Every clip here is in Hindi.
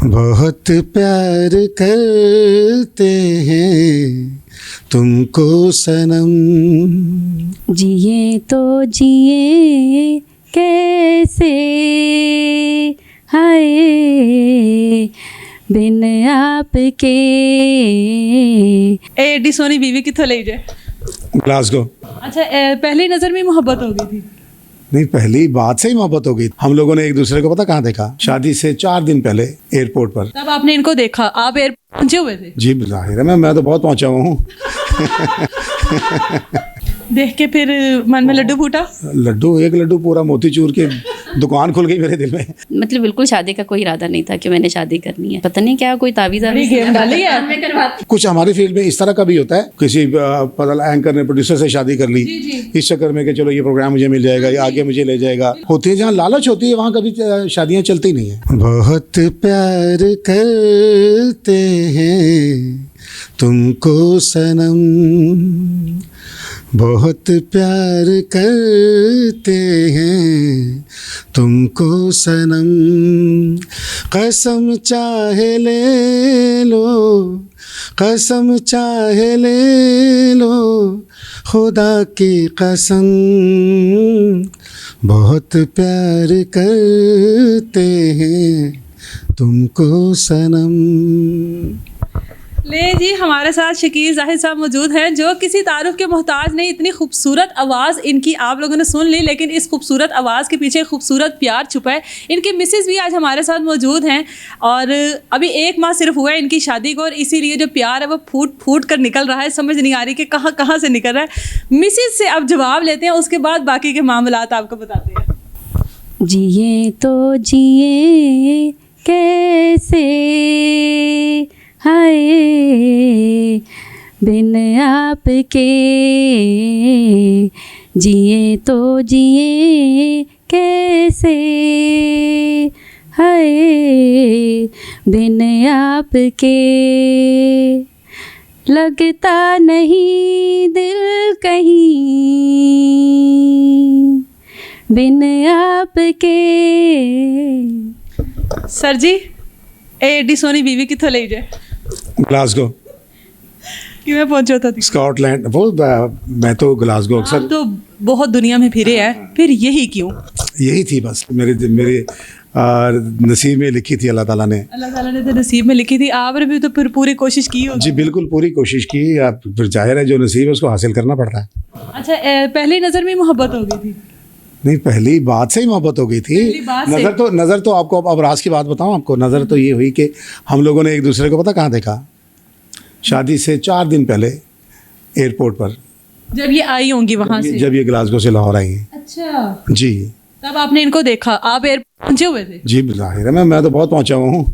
बहुत प्यार करते हैं तुमको सनम, जिए तो जिए कैसे, हाय बिन आपके। एडी सोनी बीवी कित्थों ले जाए? ग्लासगो। अच्छा, पहली नजर में मोहब्बत हो गई थी? नहीं, पहली बात से ही मोहब्बत हो गई। हम लोगों ने एक दूसरे को पता कहाँ देखा? शादी से 4 दिन पहले एयरपोर्ट पर। तब आपने इनको देखा? आप एयरपोर्ट पहुंचे हुए थे? जी जाहिर है, मैं तो बहुत पहुंचा हुआ हूँ। देख के फिर मन में लड्डू फूटा? एक लड्डू पूरा मोतीचूर की दुकान खुल गई मेरे दिल में। मतलब बिल्कुल शादी का कोई इरादा नहीं था कि मैंने शादी करनी है। पता नहीं क्या कोई तावीज़ गेम डाली है। कुछ हमारी फील्ड में इस तरह का भी होता है, किसी पता एंकर ने प्रोड्यूसर से शादी कर ली इस चक्कर में कि चलो ये प्रोग्राम मुझे मिल जाएगा, ये आगे मुझे ले जाएगा। होती है जहाँ लालच होती है वहाँ कभी शादियाँ चलती नहीं है। बहुत प्यार करते हैं तुमको सनम, बहुत प्यार करते हैं तुमको सनम, कसम चाहे ले लो, कसम चाहे ले लो, खुदा की कसम, बहुत प्यार करते हैं तुमको सनम। ले जी, हमारे साथ शकील जाहिद साहब मौजूद हैं जो किसी तारुफ के मोहताज नहीं। इतनी खूबसूरत आवाज़ इनकी आप लोगों ने सुन ली, लेकिन इस खूबसूरत आवाज़ के पीछे खूबसूरत प्यार छुपा है। इनके मिसेस भी आज हमारे साथ मौजूद हैं और अभी 1 माह सिर्फ हुआ है इनकी शादी को, और इसीलिए जो प्यार है वो फूट फूट कर निकल रहा है। समझ नहीं आ रही कि कहाँ कहाँ से निकल रहा है। मिसेस से अब जवाब लेते हैं, उसके बाद बाकी के मामलात आपको बताते हैं। जिए तो जिए कैसे, हाय बिन आपके, जिए तो जिए कैसे, हाय बिन आपके, लगता नहीं दिल कहीं बिन आपके। सर जी, एडी सोनी बीवी कित्थों ले जाए? ग्लासगो। किवें पहुंचे था? स्कॉटलैंड। वो मैं तो ग्लासगो आप अक्सर तो बहुत दुनिया में फिरे हैं, फिर यही क्यों? यही थी बस मेरे नसीब में लिखी थी अल्लाह ताला ने। अल्लाह ताला ने तो नसीब में लिखी थी, आपने भी तो फिर पूरी कोशिश की होगी। जी बिल्कुल पूरी कोशिश की। आप फिर जाहिर है जो नसीब है उसको हासिल करना पड़ता है। अच्छा, पहली नजर में मोहब्बत हो गई थी? नहीं, पहली बात से ही मोहब्बत हो गई थी। पहली बात से? नज़र तो आपको अब राज की बात बताऊं आपको। नज़र तो ये हुई कि हम लोगों ने एक दूसरे को पता कहाँ देखा? शादी से 4 दिन पहले एयरपोर्ट पर, जब ये आई होंगी वहां से? जब ये ग्लासगो से लाहौर आई हैं। अच्छा, जी। तब आपने इनको देखा? आप एयरपोर्ट पहुंचे हुए थे? जी जाहिर है, मैं तो बहुत पहुंचा हुआ हूँ।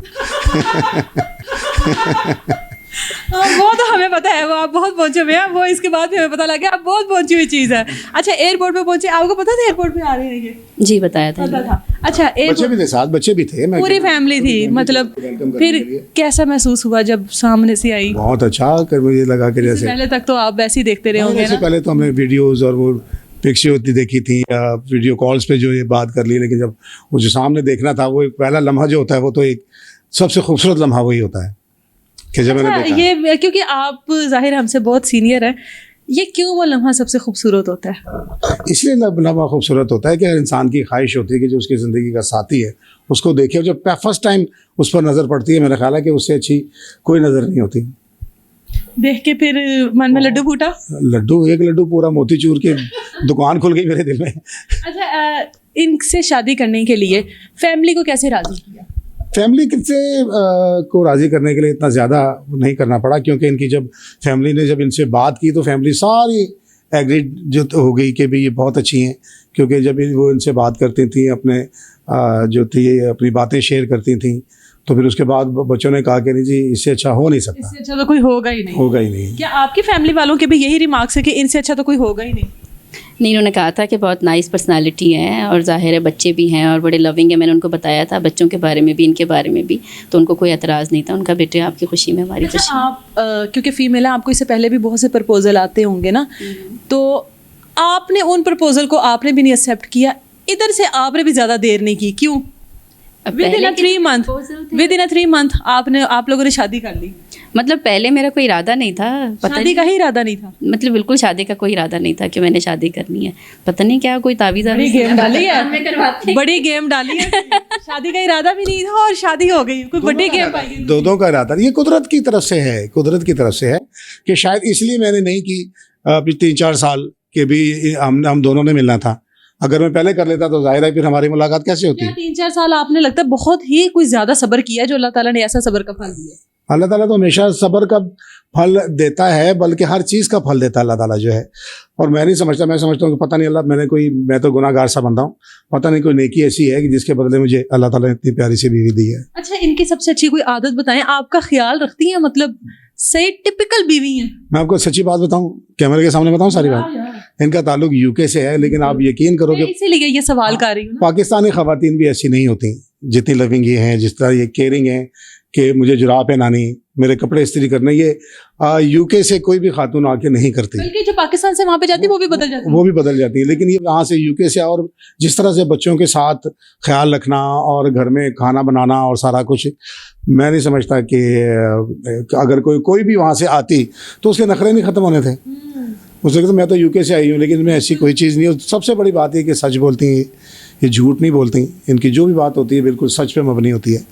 वो तो हमें पता है, वो आप बहुत पहुंचे हुए हैं, वो इसके बाद भी हमें पता लग गया आप बहुत पहुंची हुई चीज़ है। अच्छा, एयरपोर्ट पे पहुंचे, आपको पता था एयरपोर्ट पे आ रही है ये? जी बताया था। पता था। अच्छा, बच्चे भी थे साथ, बच्चे भी थे। पूरी फैमिली थी मतलब? फिर कैसा महसूस हुआ जब सामने से आई? बहुत अच्छा कर, मुझे लगा कि जैसे पहले तक तो आप वैसे ही देखते रहे होंगे इससे ना? पहले तो हमने वीडियोस और वो पिक्चर होती देखी थी या वीडियो कॉल्स पे जो ये बात कर ली, लेकिन जब वो जो सामने देखना था, वो एक पहला लम्हा जो होता है वो तो एक सबसे खूबसूरत लम्हा वही होता है कि जब मैंने देखा। ये क्योंकि आप जाहिर हमसे बहुत सीनियर हैं, ये क्यों वो लम्हा सबसे खूबसूरत होता है? इसलिए लम्हा खूबसूरत होता है कि हर इंसान की ख्वाहिश होती है कि जो उसकी ज़िंदगी का साथी है उसको देखे, और जब फर्स्ट टाइम उस पर नज़र पड़ती है, मेरा ख्याल है कि उससे अच्छी कोई नज़र नहीं होती। देख के फिर मन में लड्डू फूटा? एक लड्डू पूरा मोतीचूर की दुकान खुल गई मेरे दिल में। अच्छा, इनसे शादी करने के लिए फैमिली को कैसे राजी किया? फैमिली से को राज़ी करने के लिए इतना ज़्यादा नहीं करना पड़ा, क्योंकि इनकी जब फैमिली ने जब इनसे बात की तो फैमिली सारी एग्रीड जो हो गई कि भाई ये बहुत अच्छी हैं, क्योंकि जब वो इनसे बात करती थी, अपने जो थी अपनी बातें शेयर करती थी, तो फिर उसके बाद बच्चों ने कहा कि नहीं जी इससे अच्छा हो नहीं सकता, इससे अच्छा तो कोई होगा ही नहीं। होगा ही नहीं। क्या आपकी फैमिली वालों के भी यही रिमार्क्स है कि इनसे अच्छा तो कोई होगा ही नहीं? नहीं, उन्होंने कहा था कि बहुत नाइस पर्सनालिटी है और ज़ाहिर है बच्चे भी हैं और बड़े लविंग है। मैंने उनको बताया था बच्चों के बारे में भी, इनके बारे में भी, तो उनको कोई एतराज़ नहीं था। उनका बेटे आपकी खुशी में हमारी खुशी। आप क्योंकि फ़ीमेल है, आपको इससे पहले भी बहुत से प्रपोजल आते होंगे ना, तो आपने उन प्रपोजल को आपने भी नहीं एक्सेप्ट किया, इधर से आपने भी ज़्यादा देर नहीं की, क्यों? विद इन 3 मंथ आप लोगों ने शादी कर ली? मतलब पहले मेरा कोई इरादा नहीं था, पता शादी नहीं, का ही इरादा नहीं था? मतलब बिल्कुल शादी का कोई इरादा नहीं था कि मैंने शादी करनी है। पता नहीं क्या कोई तावीज़ बड़ी गेम डाली है, में करवाते हैं। बड़ी गेम डाली है। शादी का इरादा भी नहीं था और शादी हो गई, कोई बड़ी गेम पाई है। दोनों का इरादा, ये कुदरत की तरफ से है, कुदरत की तरफ से है कि शायद इसलिए मैंने नहीं की अभी 3-4 साल के भी हम दोनों ने मिलना था। अगर मैं पहले कर लेता तो जाहिर है फिर हमारी मुलाकात कैसे होती? क्या 3-4 साल आपने लगता है बहुत ही कुछ ज्यादा सब्र किया जो अल्लाह ताला ने ऐसा सब्र का फल दिया? अल्लाह ताला तो हमेशा सब्र का फल देता है, बल्कि हर चीज़ का फल देता है अल्लाह ताला जो है। और मैं नहीं समझता, मैं समझता हूँ कि पता नहीं अल्लाह, मैं तो गुनाहगार सा बंदा हूँ, पता नहीं कोई नेकी ऐसी है कि जिसके बदले मुझे अल्लाह ताला ने इतनी प्यारी सी बीवी दी है। अच्छा, इनकी सबसे अच्छी कोई आदत बताएं, आपका ख्याल रखती हैं, मतलब सही टिपिकल बीवी हैं? मैं आपको सच्ची बात बताऊँ, कैमरे के सामने बताऊँ सारी बात? इनका ताल्लुक यूके से है, लेकिन आप यकीन करोगे, इसीलिए ये सवाल कर रही हूँ। पाकिस्तानी खवातीन भी ऐसी नहीं होती जितनी लविंग ये हैं, जिस तरह ये केयरिंग है कि मुझे जुराब पहनानी, मेरे कपड़े इस्त्री करने, ये यूके से कोई भी खातून आके नहीं करती। बल्कि जो पाकिस्तान से वहाँ पे जाती है वो भी बदल जाती है। वो भी बदल जाती है, लेकिन ये यहाँ से यूके से, और जिस तरह से बच्चों के साथ ख्याल रखना और घर में खाना बनाना और सारा कुछ, मैं नहीं समझता कि अगर कोई भी वहाँ से आती तो उसके नखरे नहीं ख़त्म होने थे। उसने कहा मैं तो यूके से आई हूँ, लेकिन मैं ऐसी कोई चीज़ नहीं है। सबसे बड़ी बात है कि सच बोलती हैं, ये झूठ नहीं बोलती, इनकी जो भी बात होती है बिल्कुल सच पे मबनी होती है,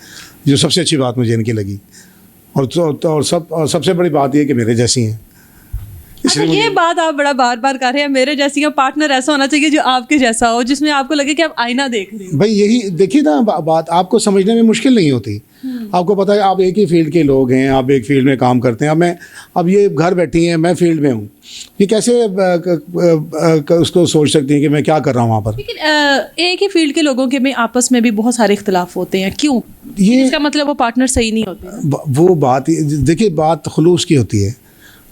जो सबसे अच्छी बात मुझे इनकी लगी। और सबसे बड़ी बात ये कि मेरे जैसी हैं। अच्छा, ये बात आप बड़ा बार बार कर रहे हैं, मेरे जैसी का पार्टनर ऐसा होना चाहिए जो आपके जैसा हो, जिसमें आपको लगे कि आप आईना देख रहे हो। भाई यही देखिए ना, बात आपको समझने में मुश्किल नहीं होती। आपको पता है आप एक ही फील्ड के लोग हैं, आप एक फील्ड में काम करते हैं। अब ये घर बैठी हैं, मैं फील्ड में हूँ, ये कैसे उसको सोच सकती हैं कि मैं क्या कर रहा हूँ वहाँ पर? लेकिन एक ही फील्ड के लोगों के में आपस में भी बहुत सारे इख्तलाफ होते हैं, क्यों? ये इसका मतलब वो पार्टनर सही नहीं होते। वो बात देखिए, बात खुलूस की होती है,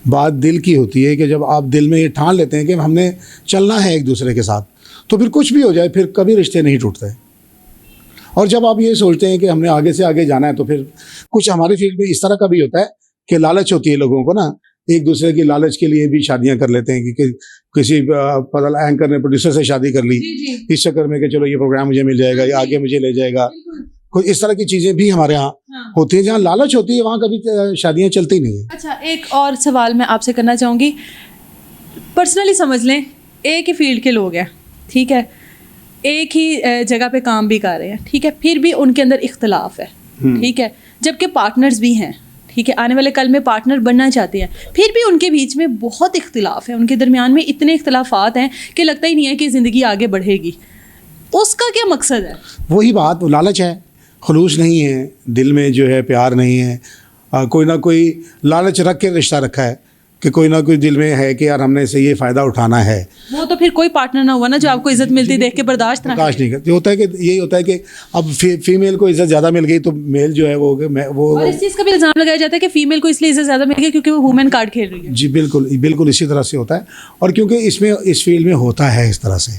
बात दिल की होती है कि जब आप दिल में ये ठान लेते हैं कि हमने चलना है एक दूसरे के साथ, तो फिर कुछ भी हो जाए फिर कभी रिश्ते नहीं टूटते। और जब आप ये सोचते हैं कि हमने आगे से आगे जाना है, तो फिर कुछ हमारी फील्ड में इस तरह का भी होता है कि लालच होती है लोगों को ना, एक दूसरे की लालच के लिए भी शादियां कर लेते हैं कि किसी एंकर ने प्रोड्यूसर से शादी कर ली इस चक्कर में कि चलो ये प्रोग्राम मुझे मिल जाएगा, ये आगे मुझे ले जाएगा। कुछ इस तरह की चीज़ें भी हमारे यहाँ होती है। जहाँ लालच होती है वहाँ कभी शादियाँ चलती नहीं है। अच्छा, एक और सवाल मैं आपसे करना चाहूँगी। पर्सनली समझ लें, एक ही फील्ड के लोग हैं, ठीक है, एक ही जगह पे काम भी कर रहे हैं, ठीक है, फिर भी उनके अंदर इख्तलाफ है, ठीक है, जबकि पार्टनर्स भी हैं, ठीक है, आने वाले कल में पार्टनर बनना चाहते हैं, फिर भी उनके बीच में बहुत इख्तलाफ है, उनके दरमियान में इतने इख्तलाफात हैं कि लगता ही नहीं है कि ज़िंदगी आगे बढ़ेगी। उसका क्या मकसद है? वही बात, वो लालच है, खुलूस नहीं है, दिल में जो है प्यार नहीं है, कोई ना कोई लालच रख के रिश्ता रखा है कि कोई ना कोई दिल में है कि यार हमने से ये फ़ायदा उठाना है। वो तो फिर कोई पार्टनर ना हुआ ना जो आपको इज्जत मिलती देख के बर्दाश्त नहीं करती। होता है कि यही होता है कि अब फीमेल को इज्जत ज़्यादा मिल गई तो मेल जो है वो और इस चीज़ का भी इल्ज़ाम लगाया जाता है कि फीमेल को इसलिए इज्जत ज़्यादा मिल गई क्योंकि वो वुमेन कार्ड खेल रही है। जी बिल्कुल इसी तरह से होता है। और क्योंकि इस फील्ड में होता है इस तरह से,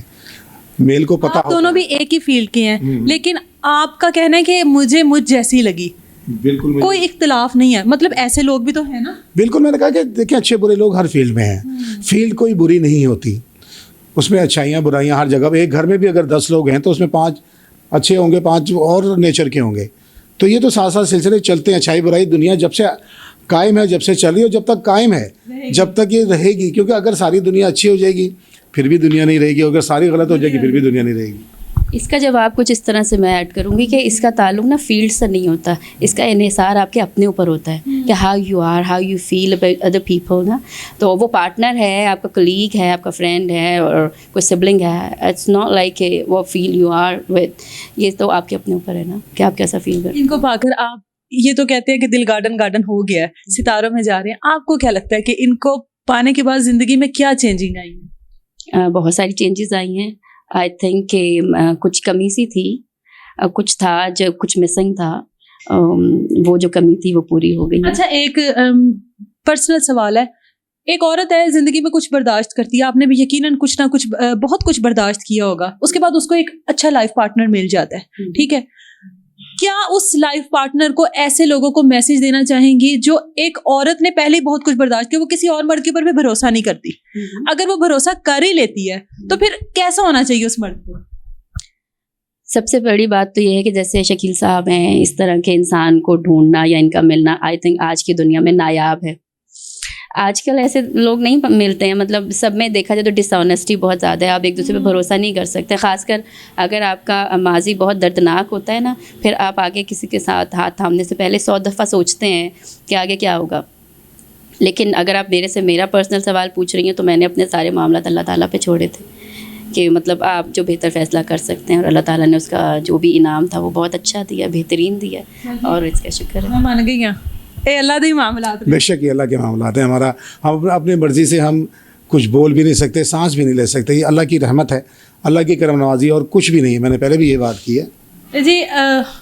मेल को पता। आप दोनों भी एक ही फील्ड के हैं, लेकिन आपका कहना है कि मुझ जैसी लगी। बिल्कुल कोई इख्तिलाफ नहीं है, मतलब ऐसे लोग भी तो है ना। बिल्कुल, मैंने कहा कि देखिए अच्छे बुरे लोग हर फील्ड में हैं, फील्ड कोई बुरी नहीं होती, उसमें अच्छाइयाँ बुराइयाँ हर जगह। एक घर में भी अगर 10 लोग हैं तो उसमें 5 अच्छे होंगे, 5 और नेचर के होंगे। तो ये तो साथ सिलसिले चलते हैं। अच्छाई बुराई दुनिया जब से कायम है, जब से चली और जब तक कायम है, जब तक ये रहेगी। क्योंकि अगर सारी दुनिया अच्छी हो जाएगी फिर भी दुनिया नहीं रहेगी, अगर सारी गलत हो जाएगी फिर भी दुनिया नहीं रहेगी। इसका जवाब कुछ इस तरह से मैं ऐड करूँगी कि इसका ताल्लुक ना फील्ड से नहीं होता, इसका इन्हिसार आपके अपने ऊपर होता है कि how you feel about other people ना। तो वो पार्टनर है, आपका कलीग है, आपका फ्रेंड है और कोई सिबलिंग है, इट्स नॉट लाइक वो फील यू आर विद, ये तो आपके अपने ऊपर है ना कि आप कैसा फील करते हैं। इनको पाकर आप ये तो कहते हैं कि दिल गार्डन हो गया है, सितारों में जा रहे हैं, आपको क्या लगता है कि इनको पाने के बाद ज़िंदगी में क्या चेंजिंग आई है? बहुत सारी चेंजेस आई हैं। आई थिंक कि कुछ कमी सी थी, कुछ था जो कुछ मिसिंग था, वो जो कमी थी वो पूरी हो गई। अच्छा, एक पर्सनल सवाल है, एक औरत है ज़िंदगी में कुछ बर्दाश्त करती है, आपने भी यकीनन कुछ ना कुछ बहुत कुछ बर्दाश्त किया होगा, उसके बाद उसको एक अच्छा लाइफ पार्टनर मिल जाता है, ठीक है, क्या उस लाइफ पार्टनर को ऐसे लोगों को मैसेज देना चाहेंगी जो एक औरत ने पहले बहुत कुछ बर्दाश्त किया, वो किसी और मर्द के ऊपर भी भरोसा नहीं करती, अगर वो भरोसा कर ही लेती है तो फिर कैसा होना चाहिए उस मर्द को? सबसे बड़ी बात तो ये है कि जैसे शकील साहब हैं, इस तरह के इंसान को ढूंढना या इनका मिलना आई थिंक आज की दुनिया में नायाब है। आजकल ऐसे लोग नहीं मिलते हैं, मतलब सब में देखा जाए तो डिसऑनेस्टी बहुत ज़्यादा है, आप एक दूसरे पे भरोसा नहीं कर सकते। ख़ासकर अगर आपका माजी बहुत दर्दनाक होता है ना, फिर आप आगे किसी के साथ हाथ थामने से पहले 100 दफ़ा सोचते हैं कि आगे क्या होगा। लेकिन अगर आप मेरे से मेरा पर्सनल सवाल पूछ रही हैं तो मैंने अपने सारे मामला अल्लाह ताला पे छोड़े थे कि मतलब आप जो बेहतर फ़ैसला कर सकते हैं, और अल्लाह ताला ने उसका जो भी इनाम था वो बहुत अच्छा दिया, बेहतरीन दिया, और इसका शुक्र है। मैं मान गई हाँ, ये अल्लाह दे मामला। बेशक ये अल्लाह के मामलात हैं। हमारा हम अपनी मर्ज़ी से हम कुछ बोल भी नहीं सकते, सांस भी नहीं ले सकते। ये अल्लाह की रहमत है, अल्लाह की करम नवाजी, और कुछ भी नहीं है। मैंने पहले भी ये बात की है जी।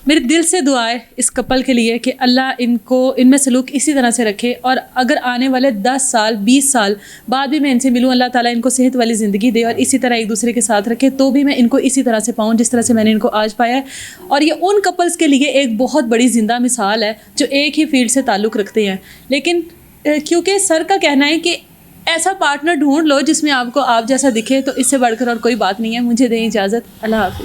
मेरे दिल से दुआ है इस कपल के लिए कि अल्लाह इनमें सलूक इसी तरह से रखे, और अगर आने वाले 10 साल 20 साल बाद भी मैं इनसे मिलूँ, अल्लाह ताला इनको सेहत वाली ज़िंदगी दे और इसी तरह एक दूसरे के साथ रखे, तो भी मैं इनको इसी तरह से पाऊँ जिस तरह से मैंने इनको आज पाया है। और ये उन कपल्स के लिए एक बहुत बड़ी ज़िंदा मिसाल है जो एक ही फील्ड से ताल्लुक़ रखते हैं, लेकिन क्योंकि सर का कहना है कि ऐसा पार्टनर ढूंढ लो जिसमें आपको आप जैसा दिखे, तो इससे बढ़कर और कोई बात नहीं है। मुझे दें इजाज़त, अल्लाह हाफ़िज़।